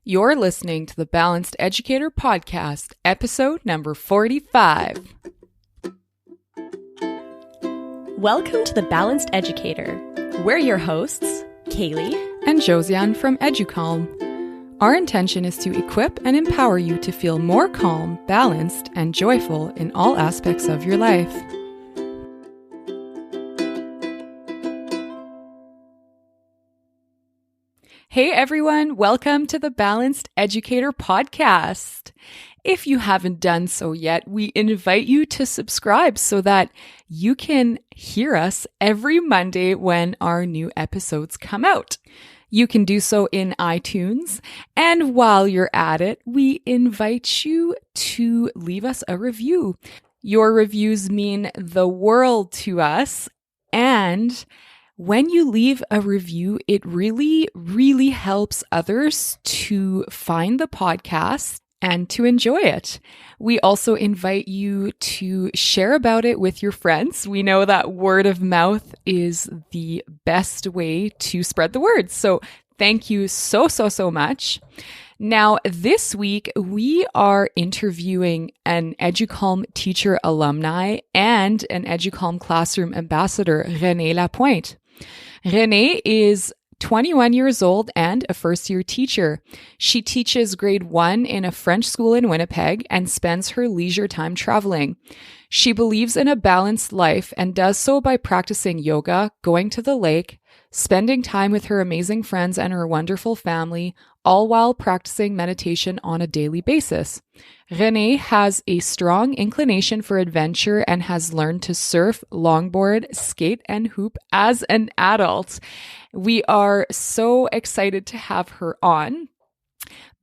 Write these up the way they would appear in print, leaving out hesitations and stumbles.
You're listening to the Balanced Educator Podcast, episode number 45. Welcome to the Balanced Educator. We're your hosts, Kaylee and Josiane from Educalm. Our intention is to equip and empower you to feel more calm, balanced, and joyful in all aspects of your life. Hey everyone, welcome to the Balanced Educator Podcast. If you haven't done so yet, we invite you to subscribe so that you can hear us every Monday when our new episodes come out. You can do so in iTunes, and while you're at it, we invite you to leave us a review. Your reviews mean the world to us, and when you leave a review, it really helps others to find the podcast and to enjoy it. We also invite you to share about it with your friends. We know that word of mouth is the best way to spread the word. So thank you so much. Now, this week, we are interviewing an Educalm Teacher alumni and an Educalm Classroom ambassador, Renée Lapointe. Renée is 21 years old and a first-year teacher. She teaches grade 1 in a French school in Winnipeg and spends her leisure time traveling. She believes in a balanced life and does so by practicing yoga, going to the lake, spending time with her amazing friends and her wonderful family, all while practicing meditation on a daily basis. Renée has a strong inclination for adventure and has learned to surf, longboard, skate, and hoop as an adult. We are so excited to have her on.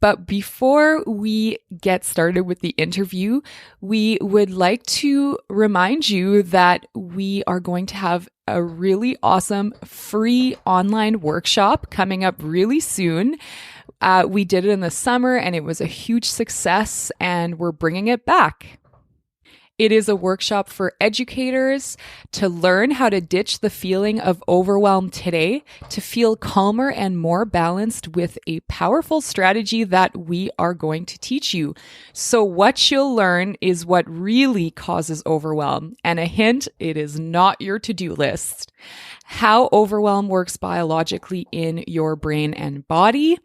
But before we get started with the interview, we would like to remind you that we are going to have a really awesome free online workshop coming up really soon. We did it in the summer and it was a huge success, and we're bringing it back. It is a workshop for educators to learn how to ditch the feeling of overwhelm today, to feel calmer and more balanced with a powerful strategy that we are going to teach you. So what you'll learn is what really causes overwhelm. And a hint, it is not your to-do list. How overwhelm works biologically in your brain and body,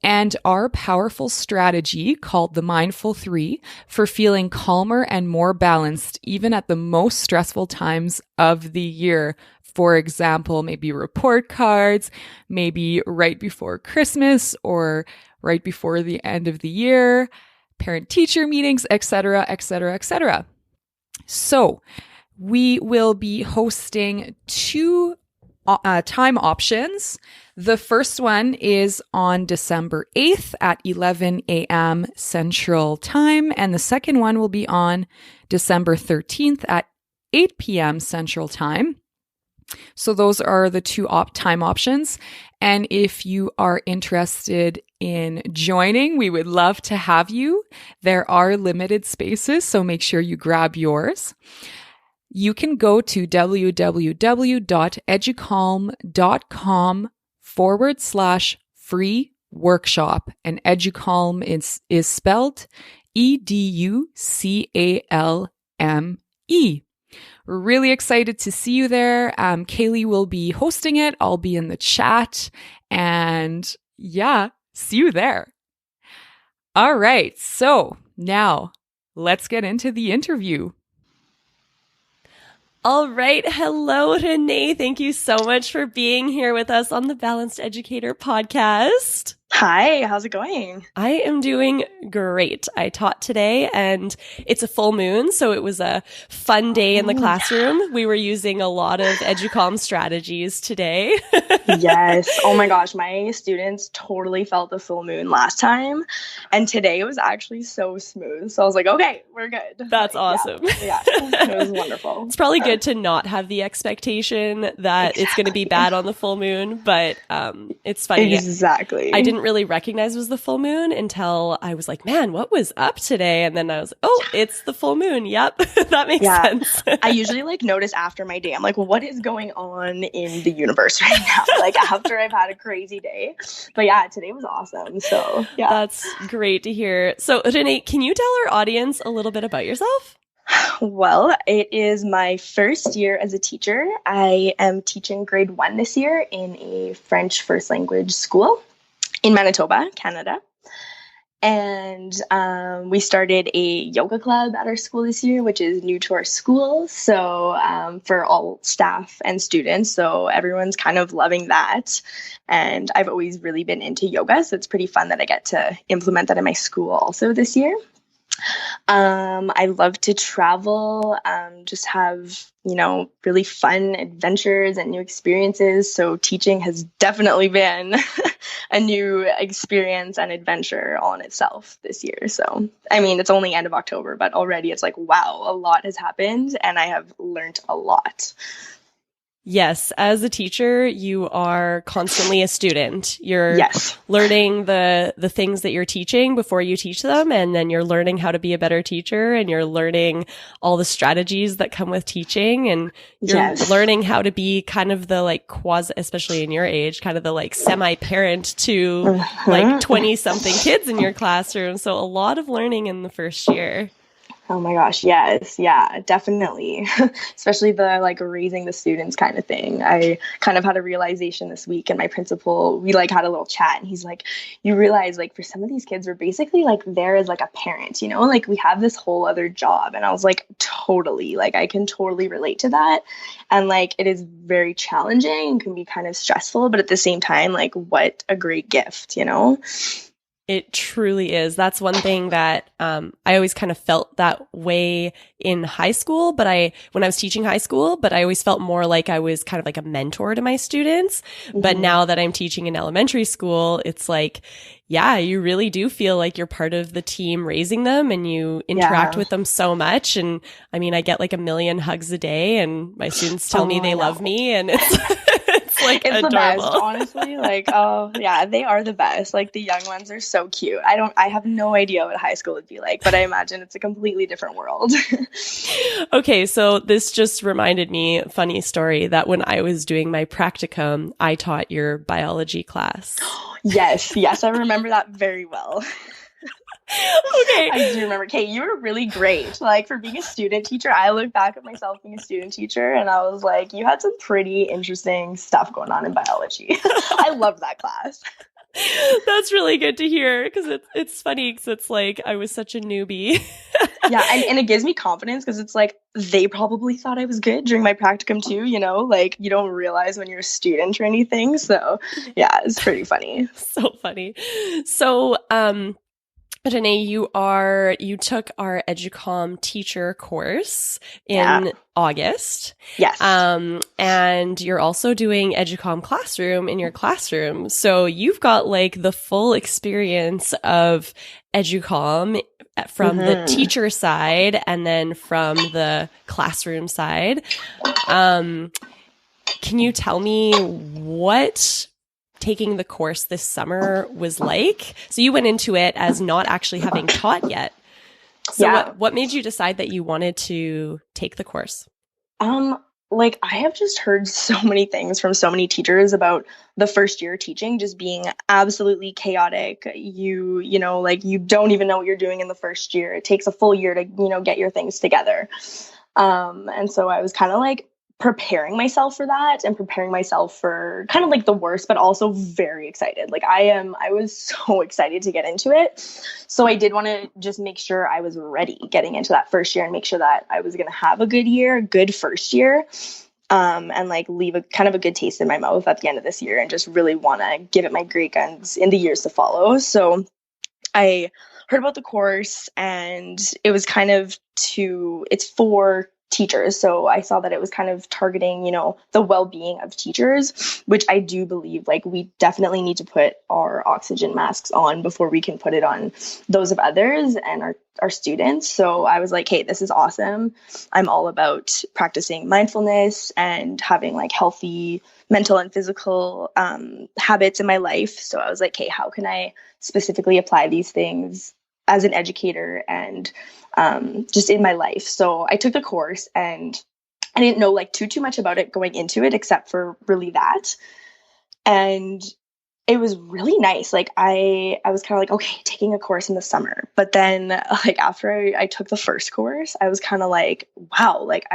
and our powerful strategy called the Mindful 3 for feeling calmer and more balanced even at the most stressful times of the year. For example, maybe report cards, maybe right before Christmas or right before the end of the year, parent-teacher meetings, etc., etc., etc. So we will be hosting 2 time options. The first one is on December 8th at 11 a.m. Central Time, and the second one will be on December 13th at 8 p.m. Central Time. So those are the 2 time options. And if you are interested in joining, we would love to have you. There are limited spaces, so make sure you grab yours. You can go to www.educalm.com/free workshop, and Educalm is spelled EDUCALME. We're really excited to see you there. Kaylee will be hosting it. I'll be in the chat, and yeah, see you there. All right, so now let's get into the interview. All right. Hello, Renée. Thank you so much for being here with us on the Balanced Educator Podcast. Hi, how's it going? I am doing great. I taught today and it's a full moon, so it was a fun day in the classroom. Yeah. We were using a lot of Educalm strategies today. Yes. Oh my gosh, my students totally felt the full moon last time, and today it was actually so smooth. So I was like, okay, we're good. That's awesome. Yeah, it was wonderful. It's probably good to not have the expectation that it's going to be bad on the full moon, but it's funny. Exactly. I didn't didn't really recognize it was the full moon until I was like, man, what was up today? And then I was like, oh, it's the full moon. Yep. That makes sense. I usually like notice after my day, I'm like, well, what is going on in the universe right now? Like after I've had a crazy day. But yeah, today was awesome. So yeah. That's great to hear. So Renée, can you tell our audience a little bit about yourself? Well, it is my first year as a teacher. I am teaching grade 1 this year in a French first language school in Manitoba, Canada. And we started a yoga club at our school this year, which is new to our school. So for all staff and students, so everyone's kind of loving that. And I've always really been into yoga, so it's pretty fun that I get to implement that in my school also this year. I love to travel, just have, really fun adventures and new experiences. So teaching has definitely been a new experience and adventure all in itself this year. So, I mean, it's only end of October, but already it's like, wow, a lot has happened and I have learned a lot. Yes. As a teacher, you are constantly a student. You're learning the things that you're teaching before you teach them. And then you're learning how to be a better teacher and you're learning all the strategies that come with teaching. And you're learning how to be kind of the like quasi, especially in your age, kind of the like semi-parent to like 20 something kids in your classroom. So a lot of learning in the first year. Oh my gosh, yes. Yeah, definitely. Especially the like raising the students kind of thing. I kind of had a realization this week and my principal, we like had a little chat and he's like, you realize like for some of these kids, we're basically like there as like a parent, like we have this whole other job. And I was like, totally, like I can totally relate to that. And like it is very challenging and can be kind of stressful, but at the same time, like what a great gift, It truly is. That's one thing that I always kind of felt that way in high school, when I was teaching high school, but I always felt more like I was kind of like a mentor to my students. Mm-hmm. But now that I'm teaching in elementary school, it's like, yeah, you really do feel like you're part of the team raising them and you interact with them so much. And I mean, I get like 1 million hugs a day and my students tell me they love me and it's like it's adorable. The best, honestly. Like, oh yeah, they are the best. Like the young ones are so cute. I have no idea what high school would be like, but I imagine it's a completely different world. Okay, so this just reminded me, funny story, that when I was doing my practicum, I taught your biology class. Yes, I remember that very well. Okay. I do remember. Kate, you were really great. Like for being a student teacher, I look back at myself being a student teacher and I was like, you had some pretty interesting stuff going on in biology. I love that class. That's really good to hear because it's funny because it's like I was such a newbie. Yeah, and it gives me confidence because it's like they probably thought I was good during my practicum too, like you don't realize when you're a student or anything. So yeah, it's pretty funny. So funny. So Renée, you took our Educalm Teacher course in August. Yes. And you're also doing Educalm Classroom in your classroom. So you've got like the full experience of Educalm from the teacher side and then from the classroom side. Can you tell me what taking the course this summer was like? So you went into it as not actually having taught yet. So what made you decide that you wanted to take the course? Like I have just heard so many things from so many teachers about the first year teaching just being absolutely chaotic. You don't even know what you're doing in the first year. It takes a full year to, get your things together. And so I was kind of like preparing myself for that and preparing myself for kind of like the worst, but also very excited. Like I was so excited to get into it. So I did want to just make sure I was ready getting into that first year and make sure that I was going to have a good year, a good first year, and like leave a kind of a good taste in my mouth at the end of this year and just really want to give it my great guns in the years to follow. So I heard about the course and it was kind of it's for teachers. So I saw that it was kind of targeting, the well-being of teachers, which I do believe like we definitely need to put our oxygen masks on before we can put it on those of others and our students. So I was like, hey, this is awesome. I'm all about practicing mindfulness and having like healthy mental and physical habits in my life. So I was like, hey, how can I specifically apply these things as an educator and just in my life? So I took the course, and I didn't know like too much about it going into it, except for really that. And it was really nice. Like I was kind of like, okay, taking a course in the summer. But then like after I took the first course, I was kind of like, wow, like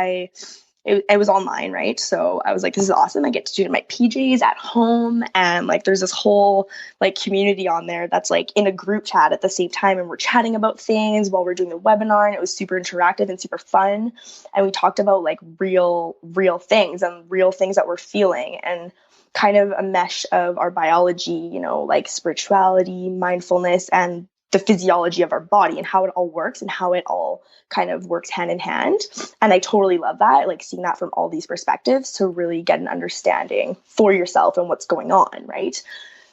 it was online, right? So I was like, this is awesome. I get to do it in my PJs at home. And like, there's this whole like community on there that's like in a group chat at the same time. And we're chatting about things while we're doing the webinar. And it was super interactive and super fun. And we talked about like real things and real things that we're feeling, and kind of a mesh of our biology, you know, like spirituality, mindfulness, and the physiology of our body and how it all works and how it all kind of works hand in hand. And I totally love that, like seeing that from all these perspectives to really get an understanding for yourself and what's going on, right?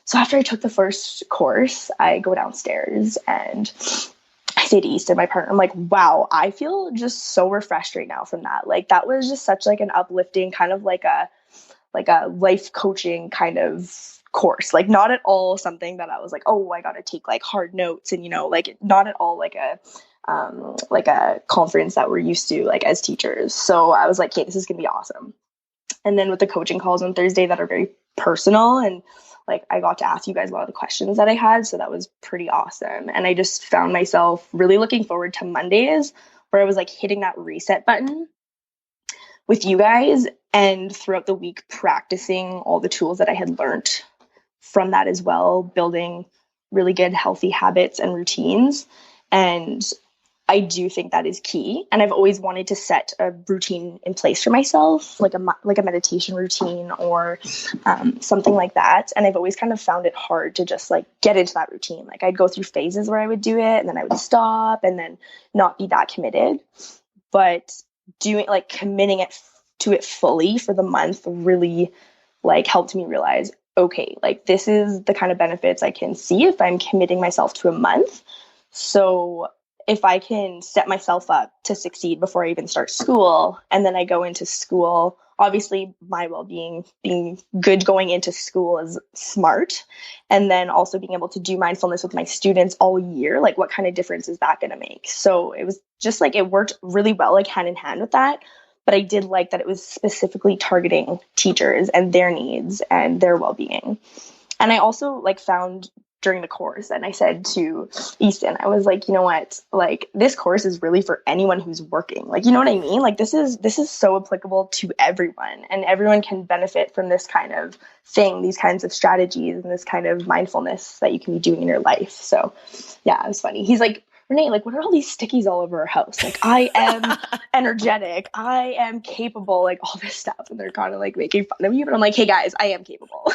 So after I took the first course, I go downstairs and I say to Easton, my partner, I'm like, wow, I feel just so refreshed right now from that. Like that was just such like an uplifting kind of like a life coaching kind of course, like not at all something that I was like, oh, I got to take like hard notes, and, you know, like not at all like a conference that we're used to like as teachers. So I was like, okay, this is going to be awesome. And then with the coaching calls on Thursday that are very personal, and like I got to ask you guys a lot of the questions that I had. So that was pretty awesome. And I just found myself really looking forward to Mondays, where I was like hitting that reset button with you guys, and throughout the week practicing all the tools that I had learned from that as well, building really good healthy habits and routines. And I do think that is key. And I've always wanted to set a routine in place for myself, like a meditation routine or something like that. And I've always kind of found it hard to just like get into that routine. Like I'd go through phases where I would do it and then I would stop and then not be that committed. But doing like committing it to it fully for the month really like helped me realize, okay, like this is the kind of benefits I can see if I'm committing myself to a month. So if I can set myself up to succeed before I even start school, and then I go into school, obviously my well-being, being good going into school is smart. And then also being able to do mindfulness with my students all year, like what kind of difference is that going to make? So it was just like, it worked really well, like hand in hand with that. But I did like that it was specifically targeting teachers and their needs and their well-being. And I also like found during the course, and I said to Easton, I was like, you know what, like this course is really for anyone who's working. Like, you know what I mean? Like this is so applicable to everyone, and everyone can benefit from this kind of thing, these kinds of strategies and this kind of mindfulness that you can be doing in your life. So yeah, it was funny. He's like, Renee, like, what are all these stickies all over our house? Like, I am energetic. I am capable, like all this stuff. And they're kind of like making fun of me, but I'm like, hey guys, I am capable.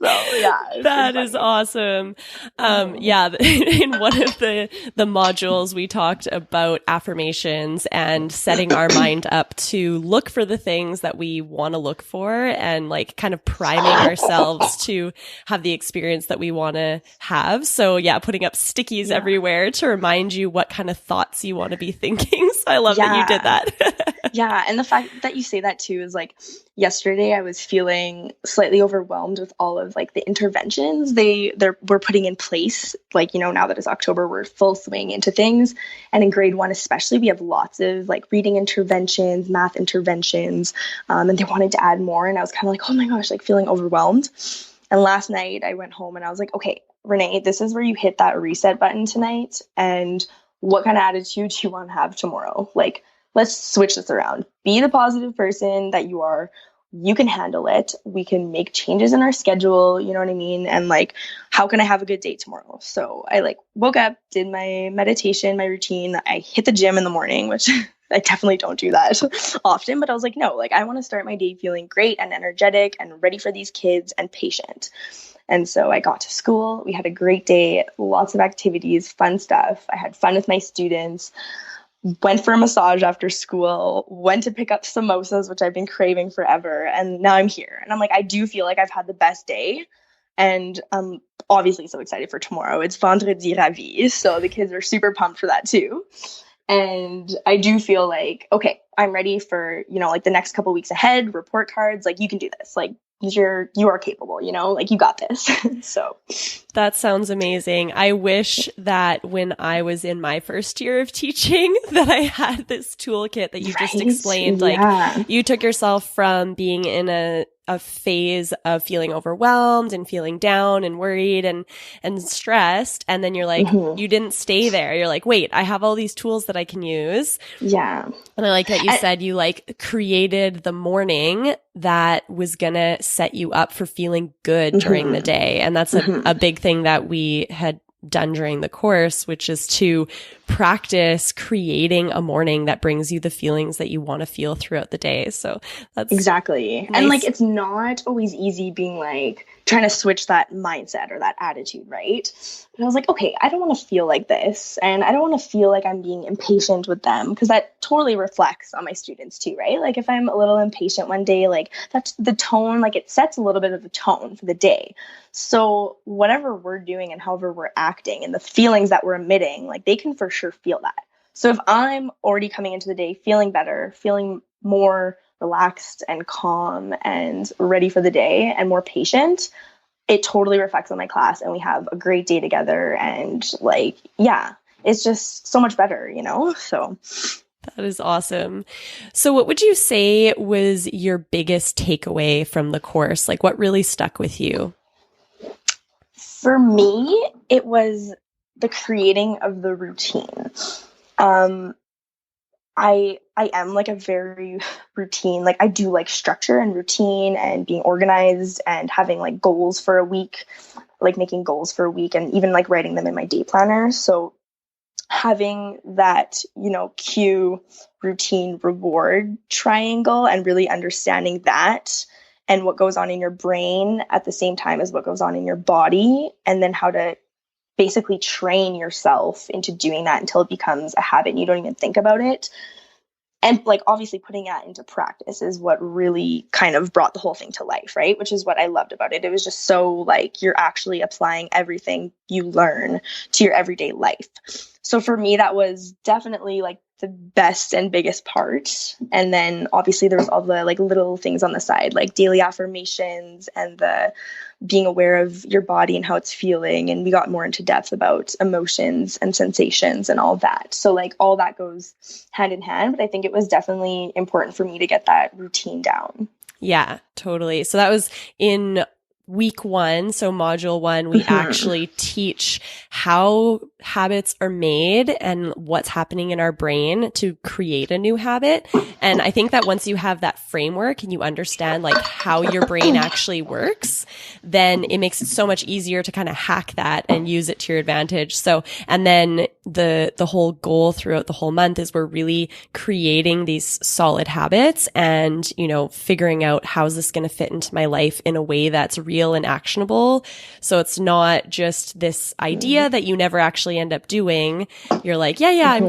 So yeah. That is awesome. Yeah. In one of the modules, we talked about affirmations and setting our mind up to look for the things that we want to look for, and like kind of priming ourselves to have the experience that we want to have. So yeah, putting up stickies everywhere to remind you what kind of thoughts you want to be thinking. So I love that you did that. Yeah. And the fact that you say that too is like, yesterday I was feeling slightly overwhelmed with all of like the interventions we're putting in place. Like, you know, now that it's October, we're full swing into things. And in grade 1 especially, we have lots of like reading interventions, math interventions, and they wanted to add more. And I was kind of like, oh my gosh, like feeling overwhelmed. And last night I went home and I was like, okay, Renee, this is where you hit that reset button tonight. And what kind of attitude do you want to have tomorrow? Like, let's switch this around. Be the positive person that you are. You can handle it. We can make changes in our schedule. You know what I mean? And like, how can I have a good day tomorrow? So I like woke up, did my meditation, my routine. I hit the gym in the morning, which I definitely don't do that often, but I was like, no, like I want to start my day feeling great and energetic and ready for these kids and patient. And so I got to school. We had a great day, lots of activities, fun stuff. I had fun with my students. Went for a massage after school, went to pick up samosas, which I've been craving forever. And now I'm here. And I'm like, I do feel like I've had the best day. And I'm obviously so excited for tomorrow. It's Vendredi Ravi. So the kids are super pumped for that too. And I do feel like, okay, I'm ready for, you know, like the next couple weeks ahead, report cards, like you can do this. Like you are capable, you know, like you got this. So that sounds amazing. I wish that when I was in my first year of teaching that I had this toolkit that you just explained. Like you took yourself from being in a phase of feeling overwhelmed and feeling down and worried and stressed. And then you're like, you didn't stay there. You're like, wait, I have all these tools that I can use. Yeah. And I like that you said you like created the morning that was going to set you up for feeling good during the day. And that's a big thing that we had done during the course, which is to practice creating a morning that brings you the feelings that you want to feel throughout the day. So that's exactly. Nice. And like, it's not always easy being like trying to switch that mindset or that attitude, right? But I was like, okay, I don't want to feel like this. And I don't want to feel like I'm being impatient with them, because that totally reflects on my students too, right? Like if I'm a little impatient one day, like that's the tone, like it sets a little bit of the tone for the day. So whatever we're doing and however we're acting and the feelings that we're emitting, like they can for sure feel that. So if I'm already coming into the day feeling better, feeling more relaxed and calm and ready for the day and more patient, it totally reflects on my class and we have a great day together. And like, yeah, it's just so much better, you know? So that is awesome. So what would you say was your biggest takeaway from the course? Like what really stuck with you? For me, it was the creating of the routine. I am like a very routine, like I do like structure and routine and being organized and having like goals for a week, like making goals for a week and even like writing them in my day planner. So having that, you know, cue, routine, reward triangle and really understanding that and what goes on in your brain at the same time as what goes on in your body, and then how to basically train yourself into doing that until it becomes a habit and you don't even think about it. And like obviously putting that into practice is what really kind of brought the whole thing to life, right? Which is what I loved about it. It was just so like you're actually applying everything you learn to your everyday life. So for me, that was definitely like the best and biggest part. And then obviously there was all the like little things on the side, like daily affirmations and the being aware of your body and how it's feeling. And we got more into depth about emotions and sensations and all that. So like all that goes hand in hand, but I think it was definitely important for me to get that routine down. Yeah, totally. So that was in week 1, so module 1, we actually teach how habits are made and what's happening in our brain to create a new habit. And I think that once you have that framework and you understand like how your brain actually works, then it makes it so much easier to kind of hack that and use it to your advantage. So, and then the whole goal throughout the whole month is we're really creating these solid habits and, you know, figuring out how is this going to fit into my life in a way that's real and actionable. So it's not just this idea that you never actually end up doing. You're like, I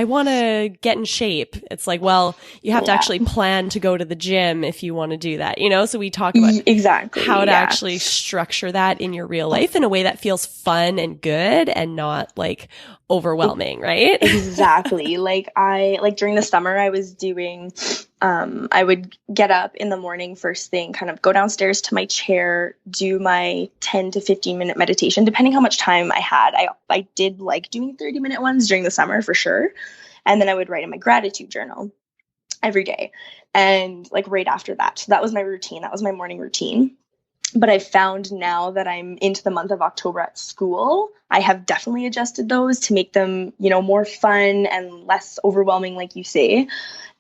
want to get in shape. It's like, well, you have to actually plan to go to the gym if you want to do that, you know? So we talk about how to actually structure that in your real life in a way that feels fun and good and not like overwhelming, right? Exactly. Like during the summer I was doing I would get up in the morning first thing, kind of go downstairs to my chair, do my 10 to 15 minute meditation, depending how much time I had. I did like doing 30-minute ones during the summer for sure. And then I would write in my gratitude journal every day. And like right after that. So that was my routine. That was my morning routine. But I found now that I'm into the month of October at school, I have definitely adjusted those to make them, you know, more fun and less overwhelming, like you say.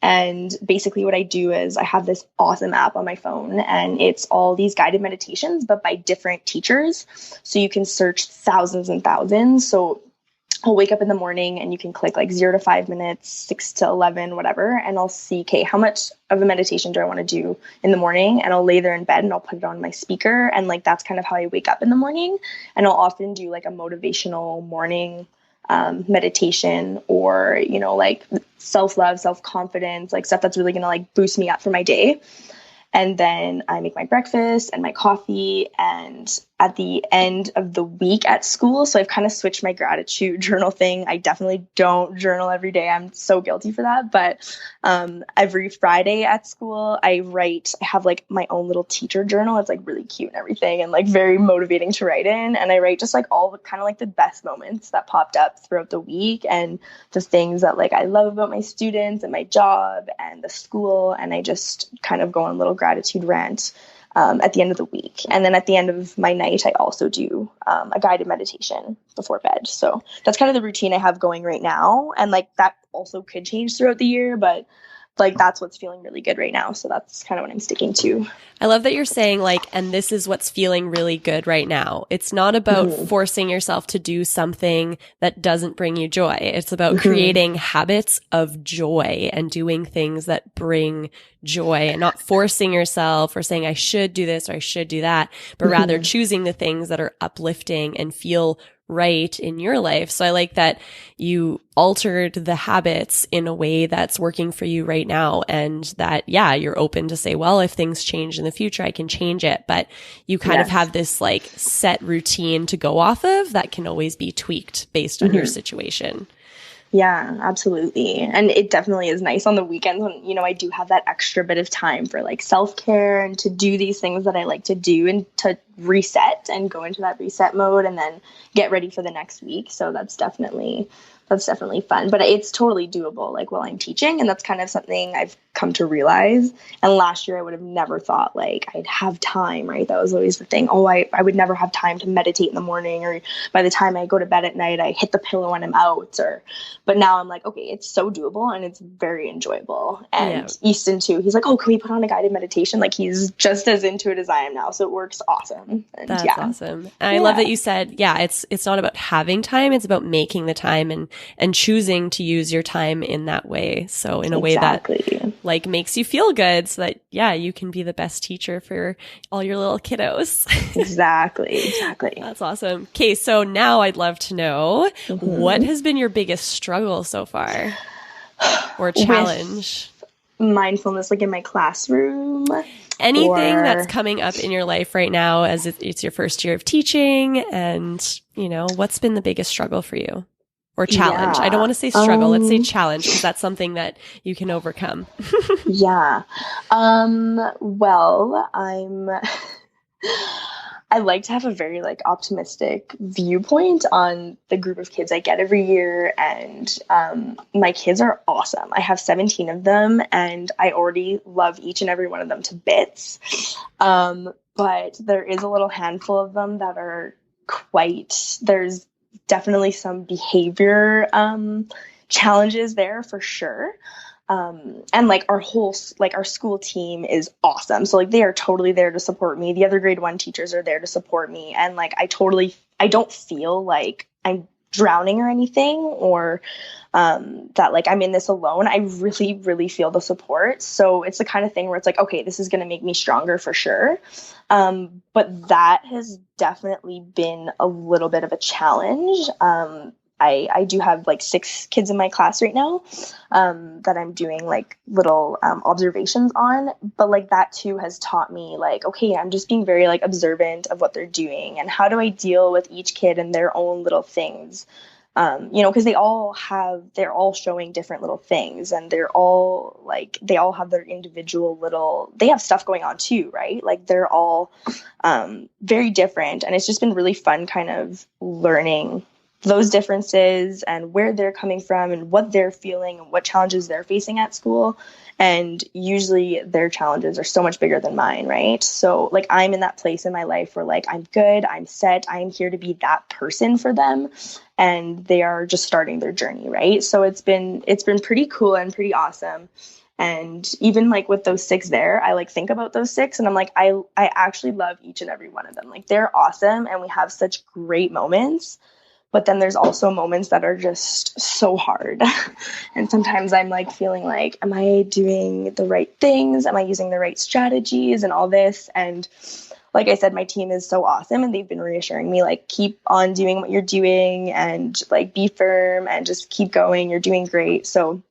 And basically what I do is I have this awesome app on my phone and it's all these guided meditations, but by different teachers. So you can search thousands and thousands. So I'll wake up in the morning and you can click like 0 to 5 minutes, 6 to 11, whatever. And I'll see, okay, how much of a meditation do I want to do in the morning? And I'll lay there in bed and I'll put it on my speaker. And like, that's kind of how I wake up in the morning. And I'll often do like a motivational morning meditation or, you know, like self-love, self-confidence, like stuff that's really going to like boost me up for my day. And then I make my breakfast and my coffee and at the end of the week at school. So I've kind of switched my gratitude journal thing. I definitely don't journal every day. I'm so guilty for that. But every Friday at school, I have like my own little teacher journal. It's like really cute and everything and like very motivating to write in. And I write just like all the kind of like the best moments that popped up throughout the week and the things that like I love about my students and my job and the school. And I just kind of go on a little gratitude rant at the end of the week. And then at the end of my night, I also do a guided meditation before bed. So that's kind of the routine I have going right now. And like that also could change throughout the year, but like that's what's feeling really good right now. So that's kind of what I'm sticking to. I love that you're saying like, and this is what's feeling really good right now. It's not about forcing yourself to do something that doesn't bring you joy. It's about creating habits of joy and doing things that bring joy and not forcing yourself or saying, I should do this or I should do that, but rather choosing the things that are uplifting and feel right in your life. So I like that you altered the habits in a way that's working for you right now. And that, yeah, you're open to say, well, if things change in the future, I can change it. But you kind of have this like set routine to go off of that can always be tweaked based on your situation. Yeah, absolutely. And it definitely is nice on the weekends when, you know, I do have that extra bit of time for like self-care and to do these things that I like to do and to reset and go into that reset mode and then get ready for the next week. So that's definitely fun, but it's totally doable like while I'm teaching. And that's kind of something I've come to realize. And last year I would have never thought like I'd have time, right? That was always the thing. Oh, I would never have time to meditate in the morning, or by the time I go to bed at night, I hit the pillow when I'm out, but now I'm like, okay, it's so doable and it's very enjoyable. And Easton too, he's like, oh, can we put on a guided meditation? Like he's just as into it as I am now. So it works awesome. And that's awesome. And I love that you said, it's not about having time. It's about making the time and choosing to use your time in that way. So in a way that like makes you feel good so that, you can be the best teacher for all your little kiddos. Exactly. That's awesome. Okay. So now I'd love to know what has been your biggest struggle so far or challenge? With mindfulness, like in my classroom. Anything that's coming up in your life right now as it's your first year of teaching, and, you know, what's been the biggest struggle for you? Or challenge. I don't want to say struggle. Let's say challenge, because that's something that you can overcome. Well, I like to have a very like optimistic viewpoint on the group of kids I get every year. And my kids are awesome. I have 17 of them and I already love each and every one of them to bits. But there is a little handful of them that are there's definitely some behavior challenges there for sure. And like our school team is awesome. So like they are totally there to support me. The other grade 1 teachers are there to support me. And like I don't feel like I'm drowning or anything, or that like I'm in this alone. I really, really feel the support. So it's the kind of thing where it's like, okay, this is going to make me stronger for sure. But that has definitely been a little bit of a challenge. I do have like 6 kids in my class right now that I'm doing like little observations on, but like that too has taught me like, okay, I'm just being very like observant of what they're doing and how do I deal with each kid and their own little things, you know, because they're all showing different little things and they all have their individual they have stuff going on too, right? Like they're all very different, and it's just been really fun kind of learning those differences and where they're coming from and what they're feeling and what challenges they're facing at school. And usually their challenges are so much bigger than mine, right? So like I'm in that place in my life where like I'm good, I'm set, I'm here to be that person for them, and they are just starting their journey, right? So it's been pretty cool and pretty awesome. And even like with those 6 there, I like think about those 6 and I'm like, I actually love each and every one of them. Like they're awesome and we have such great moments. But then there's also moments that are just so hard. And sometimes I'm like feeling like, am I doing the right things? Am I using the right strategies and all this? And like I said, my team is so awesome and they've been reassuring me, like, keep on doing what you're doing and like be firm and just keep going. You're doing great. So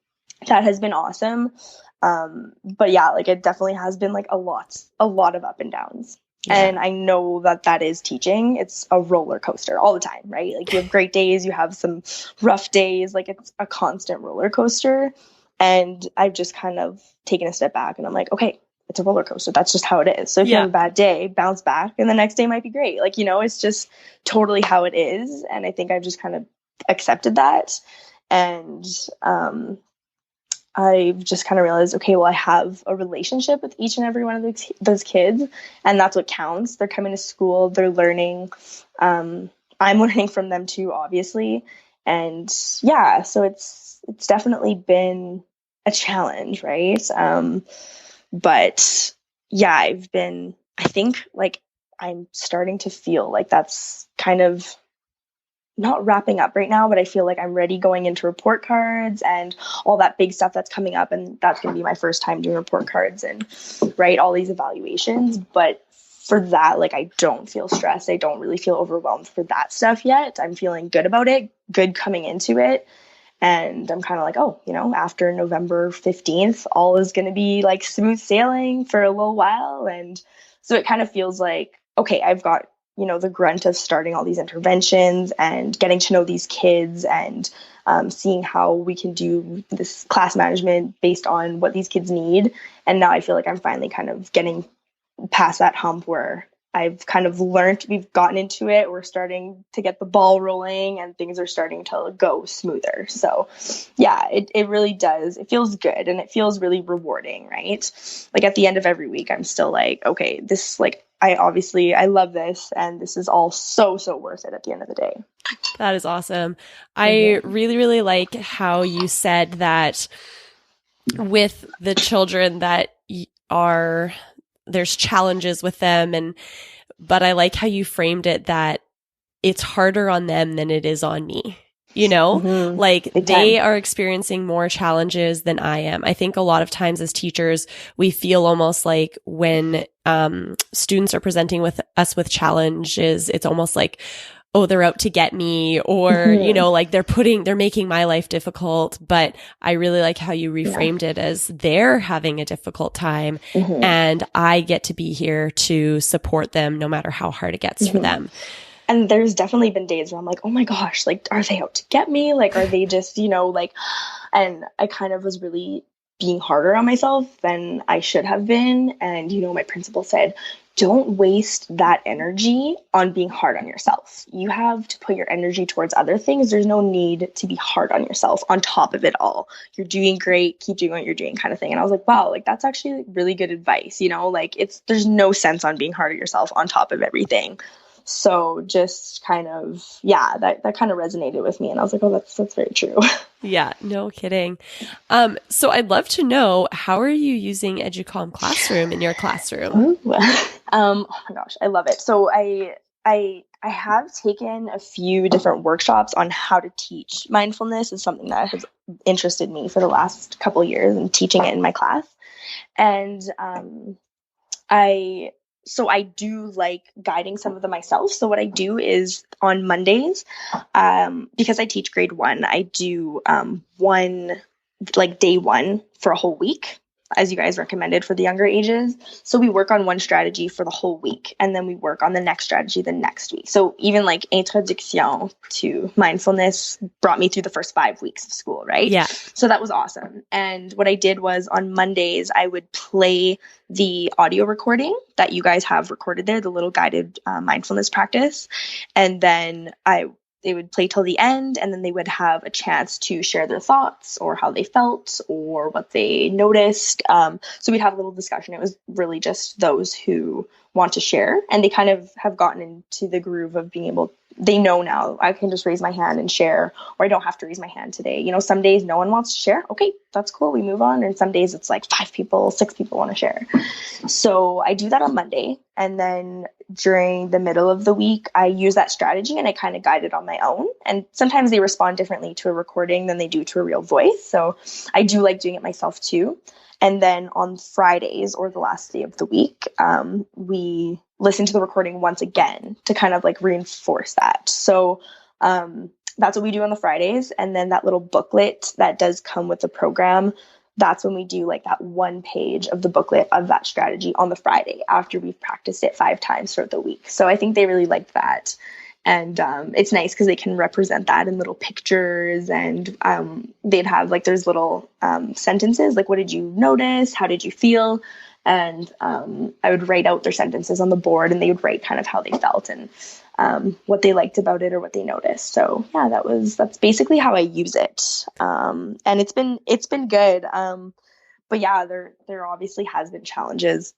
that has been awesome. But yeah, like it definitely has been like a lot of up and downs. And I know that is teaching. It's a roller coaster all the time, right? Like you have great days, you have some rough days, like it's a constant roller coaster. And I've just kind of taken a step back and I'm like, okay, it's a roller coaster. That's just how it is. So if you have a bad day, bounce back and the next day might be great. Like, it's just totally how it is. And I think I've just kind of accepted that. And, I've just kind of realized, okay, well, I have a relationship with each and every one of those kids, and that's what counts. They're coming to school, they're learning. I'm learning from them too, obviously. And so it's definitely been a challenge, right? But I think like I'm starting to feel like that's kind of not wrapping up right now, but I feel like I'm ready going into report cards and all that big stuff that's coming up. And that's going to be my first time doing report cards and write all these evaluations. But for that, like, I don't feel stressed. I don't really feel overwhelmed for that stuff yet. I'm feeling good about it, good coming into it. And I'm kind of like, oh, after November 15th, all is going to be like smooth sailing for a little while. And so it kind of feels like, okay, I've got the grunt of starting all these interventions and getting to know these kids and seeing how we can do this class management based on what these kids need. And now I feel like I'm finally kind of getting past that hump where I've kind of learned, we've gotten into it, we're starting to get the ball rolling and things are starting to go smoother. So it really does. It feels good and it feels really rewarding, right? Like at the end of every week, I'm still like, okay, this I love this and this is all so worth it at the end of the day. That is awesome. I really, really like how you said that with the children that there's challenges with them but I like how you framed it that it's harder on them than it is on me. Like they are experiencing more challenges than I am. I think a lot of times as teachers, we feel almost like when students are presenting with us with challenges, it's almost like, oh, they're out to get me or, like they're making my life difficult. But I really like how you reframed it as they're having a difficult time and I get to be here to support them no matter how hard it gets for them. And there's definitely been days where I'm like, oh my gosh, like, are they out to get me? Like, are they just, and I kind of was really being harder on myself than I should have been. And, my principal said, don't waste that energy on being hard on yourself. You have to put your energy towards other things. There's no need to be hard on yourself on top of it all. You're doing great. Keep doing what you're doing kind of thing. And I was like, wow, like that's actually really good advice. There's no sense on being hard on yourself on top of everything. So just kind of, that kind of resonated with me. And I was like, oh, that's very true. Yeah, no kidding. So I'd love to know, how are you using Educalm Classroom in your classroom? Oh my gosh, I love it. So I have taken a few different workshops on how to teach mindfulness. Is something that has interested me for the last couple of years and teaching it in my class. And I do like guiding some of them myself. So what I do is on Mondays, because I teach grade 1, I do day 1 for a whole week, as you guys recommended for the younger ages. So we work on one strategy for the whole week, and then we work on the next strategy the next week. So even like introduction to mindfulness brought me through the first 5 weeks of school, right? Yeah. So that was awesome. And what I did was on Mondays, I would play the audio recording that you guys have recorded there, the little guided mindfulness practice. And then they would play till the end, and then they would have a chance to share their thoughts or how they felt or what they noticed. So we'd have a little discussion. It was really just those who want to share, and they kind of have gotten into the groove of being able, they know now I can just raise my hand and share, or I don't have to raise my hand today. Some days no one wants to share. Okay, that's cool. We move on. And some days it's like 5 people, 6 people want to share. So I do that on Monday. And then during the middle of the week, I use that strategy and I kind of guide it on my own. And sometimes they respond differently to a recording than they do to a real voice. So I do like doing it myself too. And then on Fridays, or the last day of the week, we listen to the recording once again to kind of like reinforce that. So that's what we do on the Fridays. And then that little booklet that does come with the program, that's when we do like that one page of the booklet of that strategy on the Friday after we've practiced it 5 times throughout the week. So I think they really liked that. And it's nice because they can represent that in little pictures, and they'd have like there's little sentences like, what did you notice? How did you feel? And I would write out their sentences on the board, and they would write kind of how they felt and what they liked about it or what they noticed. So yeah, that's basically how I use it. And it's been good. But yeah, there obviously has been challenges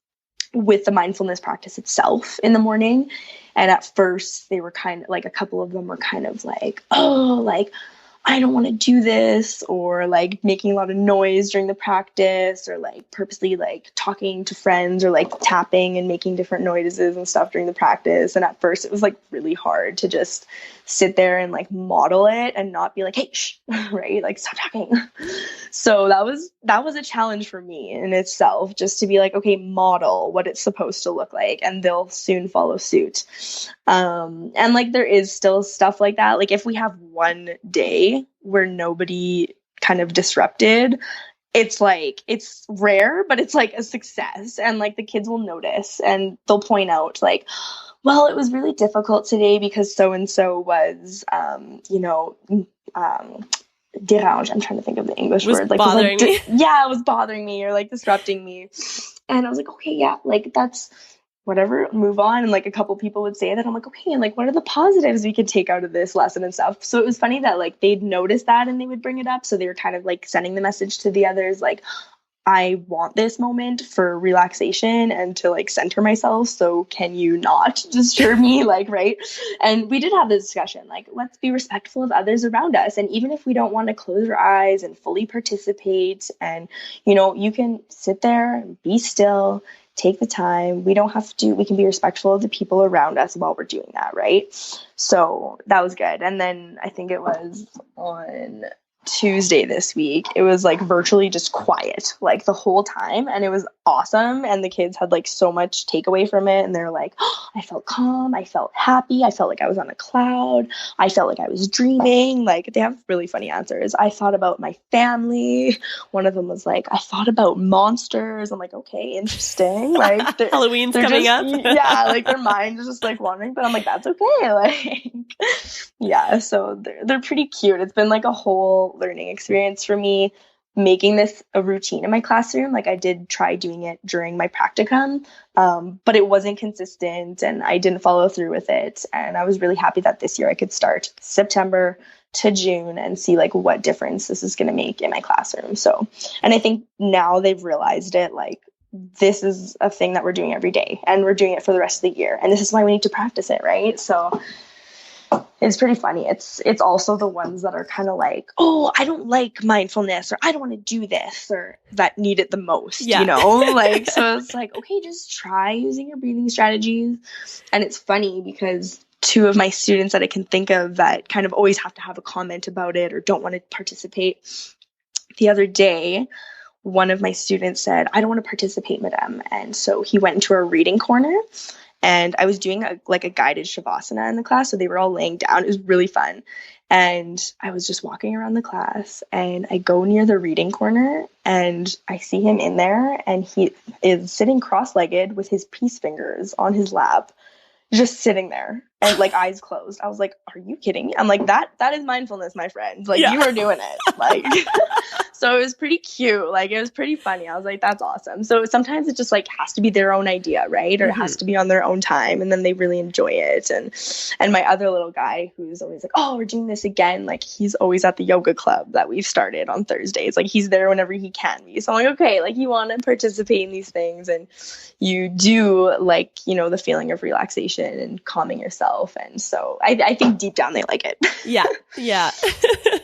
with the mindfulness practice itself in the morning. And at first they were kind of like, a couple of them were kind of like, oh, like, I don't want to do this, or like making a lot of noise during the practice, or like purposely like talking to friends, or like tapping and making different noises and stuff during the practice. And at first it was like really hard to just sit there and like model it and not be like, hey, shh, right? Like, stop talking. So that was a challenge for me in itself, just to be like, okay, model what it's supposed to look like, and they'll soon follow suit. And like, there is still stuff like that. Like, if we have one day where nobody kind of disrupted, it's like, it's rare, but it's like a success. And like, the kids will notice and they'll point out like, well, it was really difficult today because so-and-so was, dérange. I'm trying to think of the English word. Like, bothering me. Yeah, it was bothering me, or like disrupting me. And I was like, okay, yeah, like that's whatever, move on. And like a couple people would say that. I'm like, okay, and like, what are the positives we could take out of this lesson and stuff? So it was funny that like they'd notice that and they would bring it up. So they were kind of like sending the message to the others, like, I want this moment for relaxation and to like center myself. So can you not disturb me? Like, right. And we did have this discussion, like, let's be respectful of others around us. And even if we don't want to close our eyes and fully participate, and, you can sit there and be still, take the time. We don't have to, we can be respectful of the people around us while we're doing that. Right. So that was good. And then I think it was on Tuesday this week, it was like virtually just quiet like the whole time, and it was awesome. And the kids had like so much takeaway from it, and they're like, oh, I felt calm, I felt happy, I felt like I was on a cloud, I felt like I was dreaming. Like, they have really funny answers. I thought about my family. One of them was like, I thought about monsters. I'm like, okay, interesting. Like, Halloween's coming up. Yeah, like their mind is just like wandering, but I'm like, that's okay. Like, yeah, so they're pretty cute. It's been like a whole learning experience for me, making this a routine in my classroom. Like, I did try doing it during my practicum, but it wasn't consistent and I didn't follow through with it. And I was really happy that this year I could start September to June and see like what difference this is going to make in my classroom. So, and I think now they've realized it, like, this is a thing that we're doing every day and we're doing it for the rest of the year. And this is why we need to practice it, right? So it's pretty funny. It's also the ones that are kind of like, oh, I don't like mindfulness, or I don't want to do this, or that need it the most, like, so it's like, okay, just try using your breathing strategies. And it's funny because 2 of my students that I can think of that kind of always have to have a comment about it or don't want to participate. The other day, one of my students said, I don't want to participate, madam. And so he went into a reading corner. And I was doing a guided shavasana in the class. So they were all laying down. It was really fun. And I was just walking around the class, and I go near the reading corner and I see him in there, and he is sitting cross-legged with his peace fingers on his lap, just sitting there and like eyes closed. I was like, are you kidding me? I'm like, that is mindfulness, my friend. Like, you are doing it. Like, so it was pretty cute. Like, it was pretty funny. I was like, that's awesome. So sometimes it just like has to be their own idea, right? Or it has to be on their own time, and then they really enjoy it. And my other little guy, who's always like, oh, we're doing this again. Like, he's always at the yoga club that we've started on Thursdays. Like, he's there whenever he can be. So I'm like, okay, like, you want to participate in these things, and you do like, the feeling of relaxation and calming yourself. And so I think deep down they like it. Yeah. Yeah.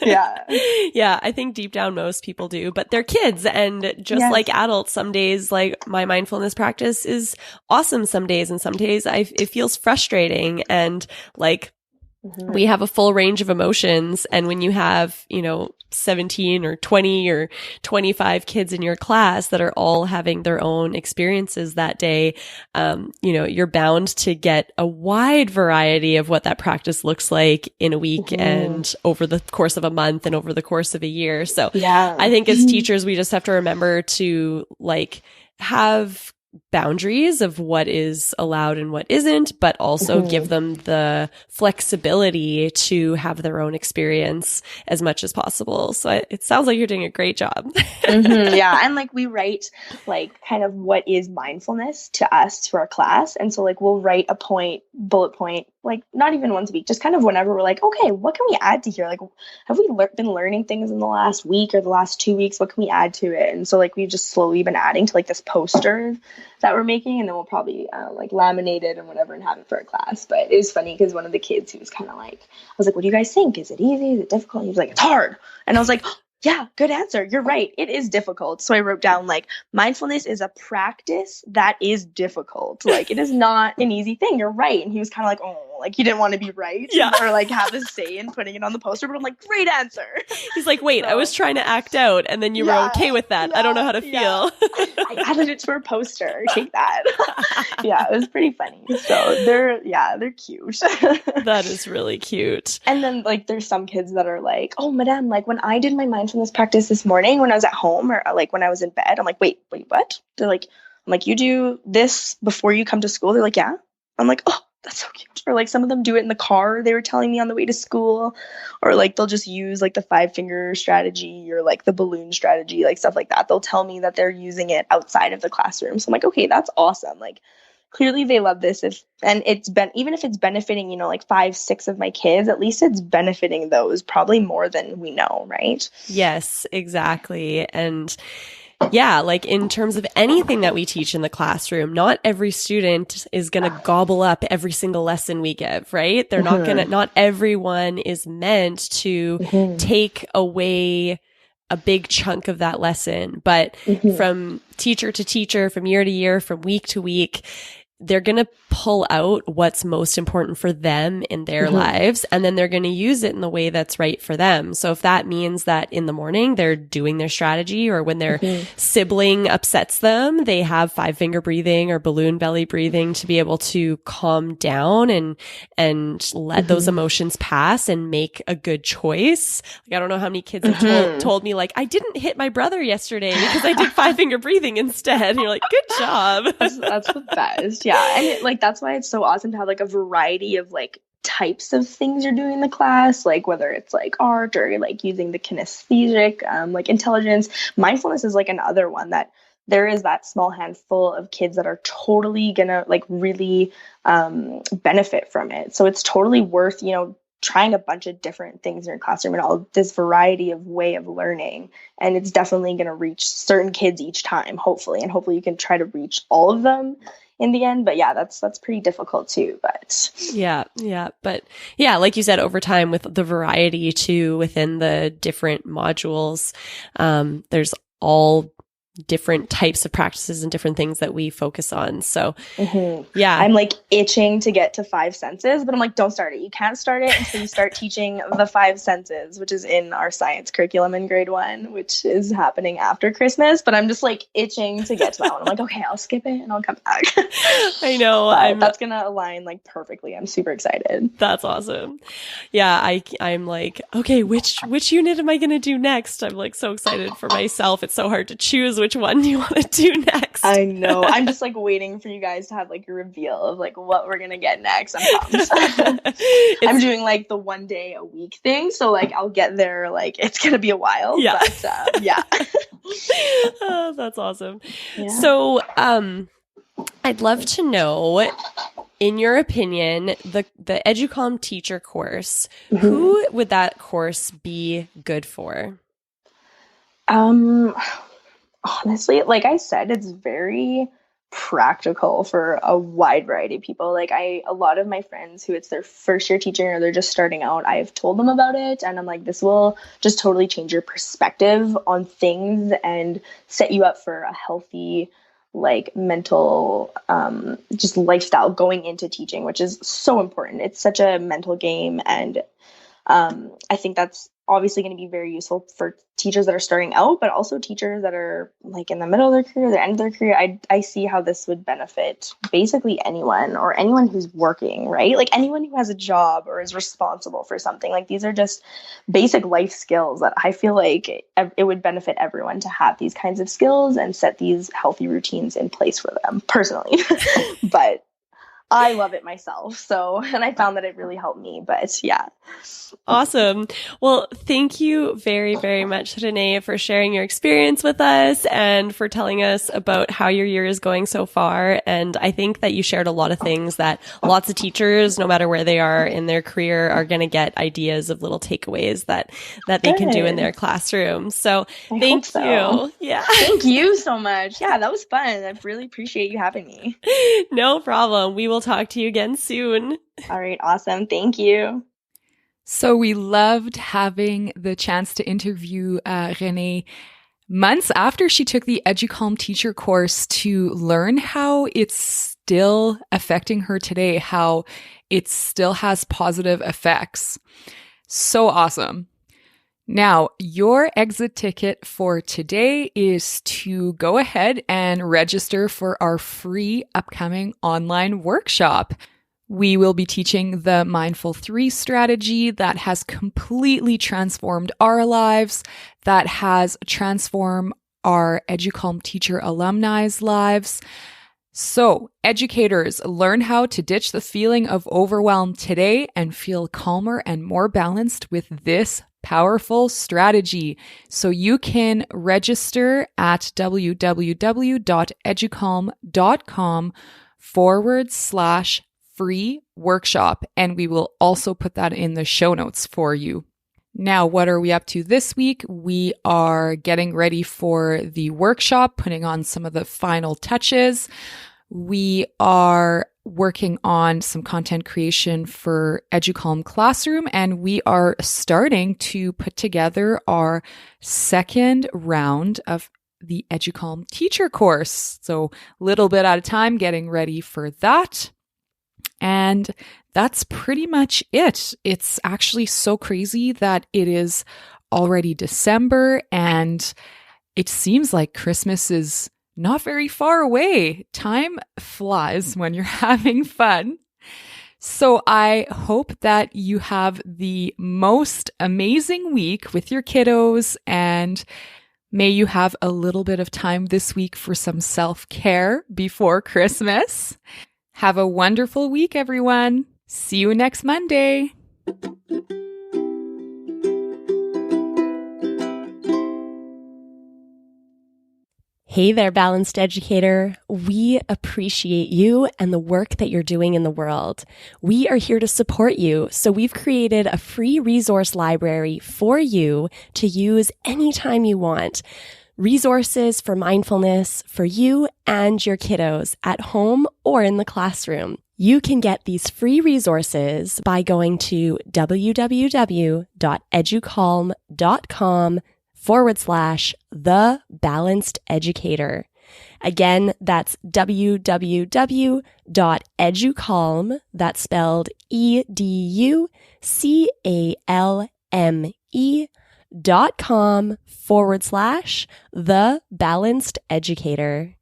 Yeah. I think deep down most people do, but they're kids, and just like adults, some days like my mindfulness practice is awesome some days, and some days it feels frustrating, and like we have a full range of emotions. And when you have, 17 or 20 or 25 kids in your class that are all having their own experiences that day, you're bound to get a wide variety of what that practice looks like in a week and over the course of a month and over the course of a year. So I think as teachers, we just have to remember to have boundaries of what is allowed and what isn't, but also give them the flexibility to have their own experience as much as possible. So it sounds like you're doing a great job. Yeah. And we write kind of what is mindfulness to us, to our class. And so we'll write a bullet point, not even once a week, just kind of whenever we're okay, what can we add to here? Have we been learning things in the last week or the last 2 weeks? What can we add to it? And so we've just slowly been adding to this poster that we're making, and then we'll probably laminate it and whatever and have it for our class. But it was funny because one of the kids, he was kind of I was what do you guys think? Is it easy? Is it difficult? He was it's hard. And I was yeah, good answer. You're right. It is difficult. So I wrote down mindfulness is a practice that is difficult. It is not an easy thing. You're right. And he was kind of oh, he didn't want to be right or have a say in putting it on the poster. But I'm great answer. He's wait, I was trying to act out, and then you were okay with that. I don't know how to feel. I added it to a poster. Take that. Yeah, it was pretty funny. So they're cute. That is really cute. And then there's some kids that are oh, madame, when I did my mindfulness practice this morning when I was at home or when I was in bed, I'm wait, what? They're I'm you do this before you come to school? They're yeah. I'm oh, that's so cute. Or some of them do it in the car, they were telling me on the way to school. Or they'll just use the 5-finger strategy or the balloon strategy, stuff like that. They'll tell me that they're using it outside of the classroom. So I'm okay, that's awesome. Clearly they love this. Even if it's benefiting, 5, 6 of my kids, at least it's benefiting those probably more than we know, right? Yes, exactly. And yeah, in terms of anything that we teach in the classroom, not every student is going to gobble up every single lesson we give, right? They're not everyone is meant to take away a big chunk of that lesson. But from teacher to teacher, from year to year, from week to week, they're going to pull out what's most important for them in their lives, and then they're going to use it in the way that's right for them. So if that means that in the morning they're doing their strategy, or when their sibling upsets them, they have 5-finger breathing or balloon belly breathing to be able to calm down and let those emotions pass and make a good choice. I don't know how many kids have told me I didn't hit my brother yesterday because I did 5-finger breathing instead. And you're good job. That's the best. Yeah. And that's why it's so awesome to have a variety of types of things you're doing in the class, whether it's art or using the kinesthetic intelligence. Mindfulness is another one that there is that small handful of kids that are totally gonna really benefit from it. So it's totally worth trying a bunch of different things in your classroom and all this variety of way of learning. And it's definitely going to reach certain kids each time, hopefully. And hopefully you can try to reach all of them in the end. But yeah, that's pretty difficult too. But yeah. But yeah, like you said, over time with the variety too within the different modules, there's all different types of practices and different things that we focus on. So yeah, I'm itching to get to 5 senses, but I'm don't start it. You can't start it until you start teaching the 5 senses, which is in our science curriculum in grade 1, which is happening after Christmas. But I'm just itching to get to that one. I'm okay, I'll skip it and I'll come back. I know. That's gonna align perfectly. I'm super excited. That's awesome. Yeah, I'm okay, which unit am I gonna do next? I'm so excited for myself. It's so hard to choose which one you want to do next. I know. I'm just waiting for you guys to have your reveal of what we're gonna get next. I'm pumped. I'm doing the 1 day a week thing, so I'll get there. It's gonna be a while. Yeah. But yeah. Oh, that's awesome. Yeah. So I'd love to know, in your opinion, the Educalm Teacher course, who would that course be good for? Honestly, like I said, it's very practical for a wide variety of people. A lot of my friends who it's their first year teaching or they're just starting out, I've told them about it, and I'm this will just totally change your perspective on things and set you up for a healthy mental just lifestyle going into teaching, which is so important. It's such a mental game, and I think that's obviously going to be very useful for teachers that are starting out, but also teachers that are like in the middle of their career, the end of their career. I see how this would benefit basically anyone, or anyone who's working, right? Like anyone who has a job or is responsible for something. Like these are just basic life skills that I feel like it would benefit everyone to have these kinds of skills and set these healthy routines in place for them personally. But I love it myself. So, and I found that it really helped me, but yeah. Awesome. Well, thank you very, very much, Renée, for sharing your experience with us and for telling us about how your year is going so far. And I think that you shared a lot of things that lots of teachers, no matter where they are in their career, are going to get ideas of little takeaways that they can do in their classroom. So thank you. Yeah. Thank you so much. Yeah, that was fun. I really appreciate you having me. No problem. We will talk to you again soon. All right. Awesome. Thank you. So we loved having the chance to interview Renée months after she took the Educalm Teacher course to learn how it's still affecting her today, how it still has positive effects. So awesome. Now, your exit ticket for today is to go ahead and register for our free upcoming online workshop. We will be teaching the Mindful 3 strategy that has completely transformed our lives, that has transformed our Educalm Teacher alumni's lives. So, educators, learn how to ditch the feeling of overwhelm today and feel calmer and more balanced with this powerful strategy. So you can register at www.educalm.com/free workshop, and we will also put that in the show notes for you. Now, what are we up to this week? We are getting ready for the workshop, putting on some of the final touches. We are working on some content creation for Educalm Classroom, and we are starting to put together our second round of the Educalm Teacher course. So a little bit at a time, getting ready for that. And that's pretty much it. It's actually so crazy that it is already December and it seems like Christmas is not very far away. Time flies when you're having fun. So I hope that you have the most amazing week with your kiddos, and may you have a little bit of time this week for some self-care before Christmas. Have a wonderful week, everyone. See you next Monday. Hey there, Balanced Educator. We appreciate you and the work that you're doing in the world. We are here to support you, so we've created a free resource library for you to use anytime you want. Resources for mindfulness for you and your kiddos at home or in the classroom. You can get these free resources by going to www.educalm.com/The Balanced Educator. Again, that's www.educalm, that's spelled educalme.com/The Balanced Educator.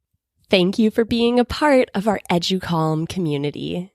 Thank you for being a part of our Educalm community.